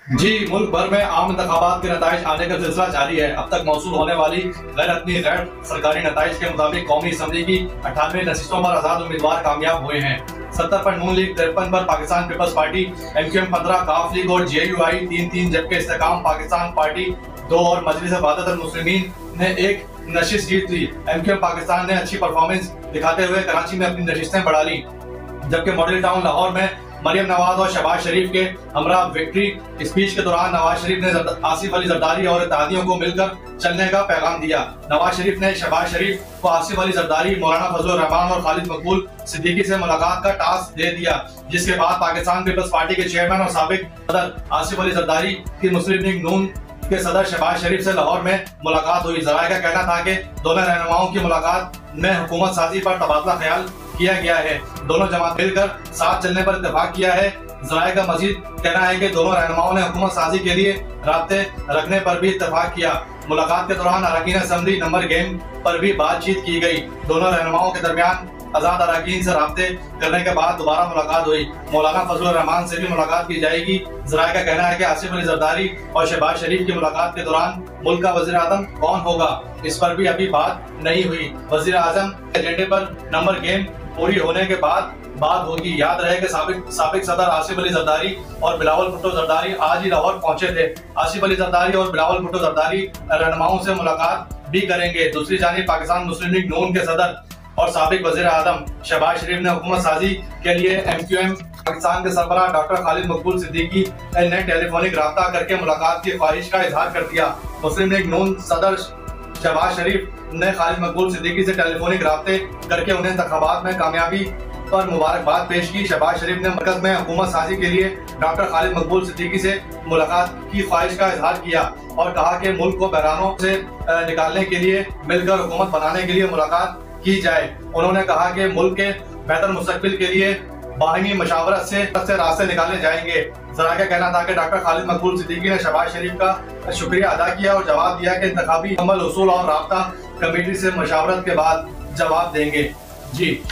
जी, मुल्क भर में आम इंतखाबात के नताइज आने का सिलसिला जारी है। अब तक मौसूल होने वाली गैर सरकारी नताइज के मुताबिक कौमी असम्बली की 98 नशिस्तों पर आजाद उम्मीदवार कामयाब हुए हैं। 70 पर नून लीग, 53 पर पाकिस्तान पीपल्स पार्टी, MQM 15, काफ लीग और JUI 3-3, जबकि इस्तेकाम पाकिस्तान पार्टी 2 और मजलिस वहदत मुस्लिमीन ने 1 नशिस्त जीत ली। MQM पाकिस्तान ने अच्छी परफॉर्मेंस दिखाते हुए कराची में अपनी नशिस्तें बढ़ा ली, जबकि मॉडल टाउन लाहौर में मरियम नवाज और शहबाज शरीफ के हमरा विक्ट्री स्पीच के दौरान नवाज शरीफ ने आसिफ अली जरदारी और इत्तेहादियों को मिलकर चलने का पैगाम दिया। नवाज शरीफ ने शहबाज शरीफ को आसिफ अली जरदारी, मौलाना फजलुर रहमान और खालिद मकबूल सिद्दीकी से मुलाकात का टास्क दे दिया, जिसके बाद पाकिस्तान पीपल्स पार्टी के चेयरमैन और साबिक सदर आसिफ अली जरदारी की मुस्लिम लीग नून के सदर शहबाज शरीफ से लाहौर में मुलाकात हुई। जराये का कहना था कि दोनों रहनुमाओं की मुलाकात में हुकूमत साजी पर तबादला ख्याल किया गया है। दोनों जमात मिलकर साथ चलने पर इत्तेफाक किया है। जराये का मजीद कहना है कि दोनों रहनुमाओं ने हुकूमत साजी के लिए राब्ते रखने पर भी इत्तेफाक किया। मुलाकात के दौरान अरकान असम्बली नंबर गेम पर भी बातचीत की गई। दोनों रहनुमाओं के दरमियान आजाद अरकान से राब्ते करने के बाद दोबारा मुलाकात हुई। मौलाना फजलुर रहमान से भी मुलाकात की जाएगी। जराये का कहना है कि आसिफ अली जरदारी और शहबाज शरीफ की मुलाकात के दौरान मुल्क का वजीर आजम कौन होगा, इस पर भी अभी बात नहीं हुई। वजीर आजम एजेंडे पर नंबर गेम पूरी होने के बाद बात होगी। याद रहे कि साबिक सदर आसिफ अली जरदारी और बिलावल भुट्टो जरदारी आज ही लाहौर पहुंचे थे। आसिफ अली जरदारी और बिलावल भुट्टो जरदारी रहनुमाओं से मुलाकात भी करेंगे। दूसरी जानिब पाकिस्तान मुस्लिम लीग नून के सदर और साबिक वजीर आजम शहबाज शरीफ ने हुकूमत साजी के लिए MQM पाकिस्तान के सरबराह डॉक्टर खालिद मकबूल सिद्दीकी ने टेलीफोनिक राब्ता करके मुलाकात की ख्वाहिश का इजहार कर दिया। मुस्लिम लीग नून सदर शहबाज शरीफ ने खालिद मकबूल सिद्दीकी से टेलीफोनिक राब्ते करके उन्हें इंतखाबात में कामयाबी पर मुबारकबाद पेश की। शहबाज शरीफ ने मरकज में हुकूमत साजी के लिए डॉक्टर खालिद मकबूल सिद्दीकी से मुलाकात की ख्वाहिश का इजहार किया और कहा कि मुल्क को बहरानों से निकालने के लिए मिलकर हुकूमत बनाने के लिए मुलाकात की जाए। उन्होंने कहा कि मुल्क के बेहतर मुस्तकबिल के लिए बाहमी मशावरत से रास्ते निकाले जाएंगे। जरा का कहना था कि डॉक्टर खालिद मकबूल सिद्दीकी ने शहबाज शरीफ का शुक्रिया अदा किया और जवाब दिया कि इंतखाबी अमल उसूल और राब्ता कमेटी से मशावरत के बाद जवाब देंगे। जी।